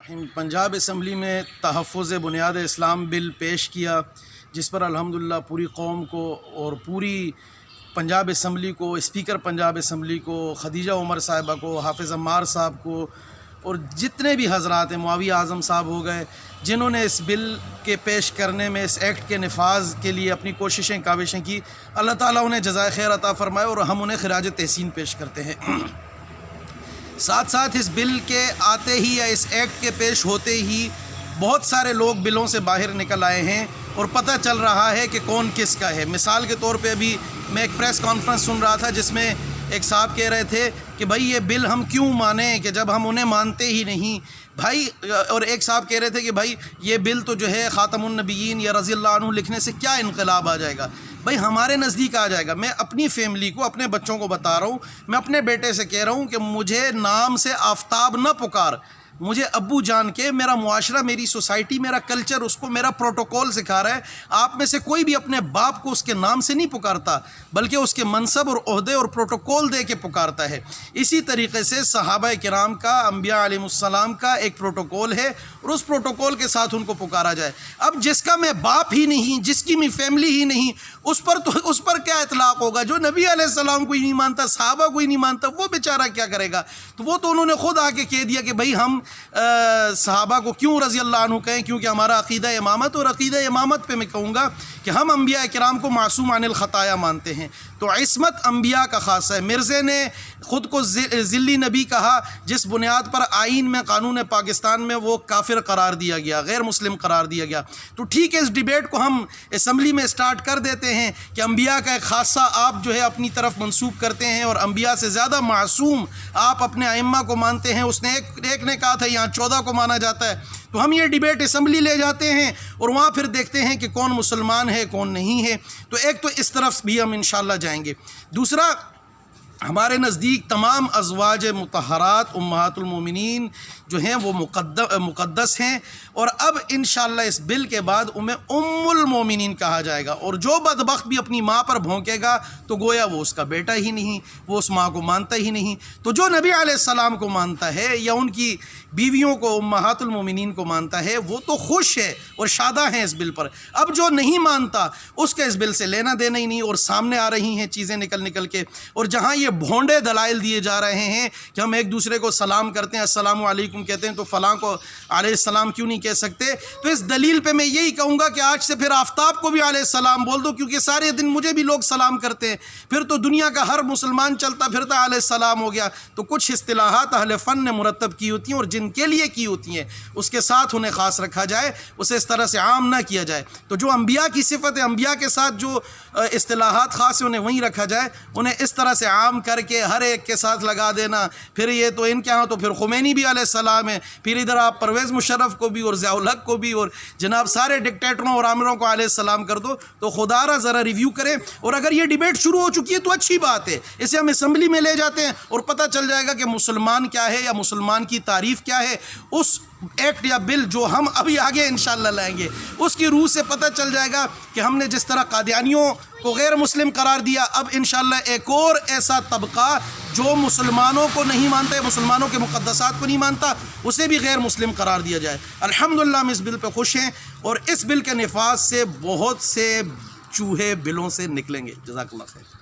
Punjab assembly میں تحفظ بنیاد اسلام بل پیش کیا، جس پر الحمدللہ پوری قوم کو اور پوری پنجاب اسمبلی کو، اسپیکر پنجاب اسمبلی کو، خدیجہ عمر صاحبہ کو، حافظ عمار صاحب کو اور جتنے بھی حضرات ہیں، معاویہ اعظم صاحب ہو گئے، جنہوں نے اس بل کے پیش کرنے میں، اس ایکٹ کے نفاذ کے لیے اپنی کوششیں کاوشیں کی، اللہ تعالیٰ انہیں جزائے خیر عطا فرمائے اور ہم انہیں خراج تحسین پیش کرتے ہیں۔ ساتھ ساتھ اس بل کے آتے ہی یا اس ایکٹ کے پیش ہوتے ہی بہت سارے لوگ بلوں سے باہر نکل آئے ہیں اور پتہ چل رہا ہے کہ کون کس کا ہے۔ مثال کے طور پہ ابھی میں ایک پریس کانفرنس سن رہا تھا جس میں ایک صاحب کہہ رہے تھے کہ بھائی یہ بل ہم کیوں مانیں کہ جب ہم انہیں مانتے ہی نہیں بھائی، اور ایک صاحب کہہ رہے تھے کہ بھائی یہ بل تو جو ہے خاتم النبیین یا رضی اللہ عنہ لکھنے سے کیا انقلاب آ جائے گا۔ بھائی ہمارے نزدیک آ جائے گا۔ میں اپنی فیملی کو، اپنے بچوں کو بتا رہا ہوں، میں اپنے بیٹے سے کہہ رہا ہوں کہ مجھے نام سے آفتاب نہ پکار، مجھے ابو جان کے، میرا معاشرہ، میری سوسائٹی، میرا کلچر اس کو میرا پروٹوکول سکھا رہا ہے۔ آپ میں سے کوئی بھی اپنے باپ کو اس کے نام سے نہیں پکارتا بلکہ اس کے منصب اور عہدے اور پروٹوکول دے کے پکارتا ہے۔ اسی طریقے سے صحابہ کرام کا، انبیاء علیہ السلام کا ایک پروٹوکول ہے اور اس پروٹوکول کے ساتھ ان کو پکارا جائے۔ اب جس کا میں باپ ہی نہیں، جس کی میں فیملی ہی نہیں، اس پر کیا اطلاق ہوگا؟ جو نبی علیہ السلام کو ہی نہیں مانتا، صحابہ کو ہی نہیں مانتا، وہ بیچارہ کیا کرے گا؟ تو وہ تو انہوں نے خود آ کے کہہ دیا کہ بھائی ہم صحابہ کو کیوں رضی اللہ عنہ کہیں، کیونکہ ہمارا عقیدہ امامت، اور عقیدہ امامت پہ میں کہوں گا کہ ہم انبیاء کرام کو معصوم عن الخطایا مانتے ہیں۔ تو عصمت انبیاء کا خاصہ ہے۔ مرزے نے خود کو ذلی نبی کہا جس بنیاد پر آئین میں، قانون پاکستان میں وہ کافر قرار دیا گیا، غیر مسلم قرار دیا گیا۔ تو ٹھیک ہے، اس ڈیبیٹ کو ہم اسمبلی میں سٹارٹ کر دیتے ہیں کہ انبیاء کا ایک خاصہ آپ جو ہے اپنی طرف منسوب کرتے ہیں اور انبیاء سے زیادہ معصوم آپ اپنے ائمہ کو مانتے ہیں۔ اس نے ایک نے کہا تھا یہاں 14 کو مانا جاتا ہے۔ تو ہم یہ ڈیبیٹ اسمبلی لے جاتے ہیں اور وہاں پھر دیکھتے ہیں کہ کون مسلمان ہے کون نہیں ہے۔ تو ایک تو اس طرف بھی ہم انشاءاللہ جائیں گے۔ دوسرا، ہمارے نزدیک تمام ازواج مطہرات امہات المومنین جو ہیں وہ مقدس ہیں، اور اب انشاءاللہ اس بل کے بعد انہیں ام المومنین کہا جائے گا، اور جو بدبخت بھی اپنی ماں پر بھونکے گا تو گویا وہ اس کا بیٹا ہی نہیں، وہ اس ماں کو مانتا ہی نہیں۔ تو جو نبی علیہ السلام کو مانتا ہے یا ان کی بیویوں کو، امہات المومنین کو مانتا ہے، وہ تو خوش ہے اور شادہ ہیں اس بل پر۔ اب جو نہیں مانتا اس کا اس بل سے لینا دینا ہی نہیں، اور سامنے آ رہی ہیں چیزیں نکل کے، اور جہاں یہ بھونڈے دلائل دیے جا رہے ہیں کہ ہم ایک دوسرے کو سلام کرتے ہیں، السلام علیکم کہتے ہیں، تو فلاں کو علیہ السلام کیوں نہیں کہہ سکتے؟ تو اس دلیل پہ میں یہی کہوں گا کہ آج سے پھر آفتاب کو بھی علیہ السلام بول دو، کیونکہ سارے دن مجھے بھی لوگ سلام کرتے ہیں، پھر تو دنیا کا ہر مسلمان چلتا پھرتا علیہ السلام ہو گیا۔ تو کچھ اصطلاحات اہل فن نے مرتب کی ہوتی ہیں اور جن کے لیے کی ہوتی ہیں اس کے ساتھ انہیں خاص رکھا جائے، اسے اس طرح سے عام نہ کیا جائے۔ تو جو انبیاء کی صفت ہے، انبیاء کے ساتھ جو اصطلاحات خاص ہیں انہیں وہیں رکھا جائے، انہیں اس طرح سے عام کر کے ہر ایک کے ساتھ لگا دینا۔ پھر یہ تو ان کے ہاں تو پھر خمینی بھی علیہ السلام ہے، پھر ادھر آپ پرویز مشرف کو بھی اور ضیاء الحق کو بھی اور جناب سارے ڈکٹیٹروں اور آمروں کو علیہ السلام کر دو۔ تو خدا را ذرا ریویو کریں، اور اگر یہ ڈیبیٹ شروع ہو چکی ہے تو اچھی بات ہے، اسے ہم اسمبلی میں لے جاتے ہیں اور پتہ چل جائے گا کہ مسلمان کیا ہے یا مسلمان کی تعریف کیا ہے۔ اس ایکٹ یا بل جو ہم ابھی آگے انشاءاللہ لائیں گے اس کی روح سے پتہ چل جائے گا کہ ہم نے جس طرح قادیانیوں کو غیر مسلم قرار دیا، اب انشاءاللہ ایک اور ایسا طبقہ جو مسلمانوں کو نہیں مانتا ہے، مسلمانوں کے مقدسات کو نہیں مانتا، اسے بھی غیر مسلم قرار دیا جائے۔ الحمدللہ ہم اس بل پہ خوش ہیں، اور اس بل کے نفاذ سے بہت سے چوہے بلوں سے نکلیں گے۔ جزاک اللہ خیر۔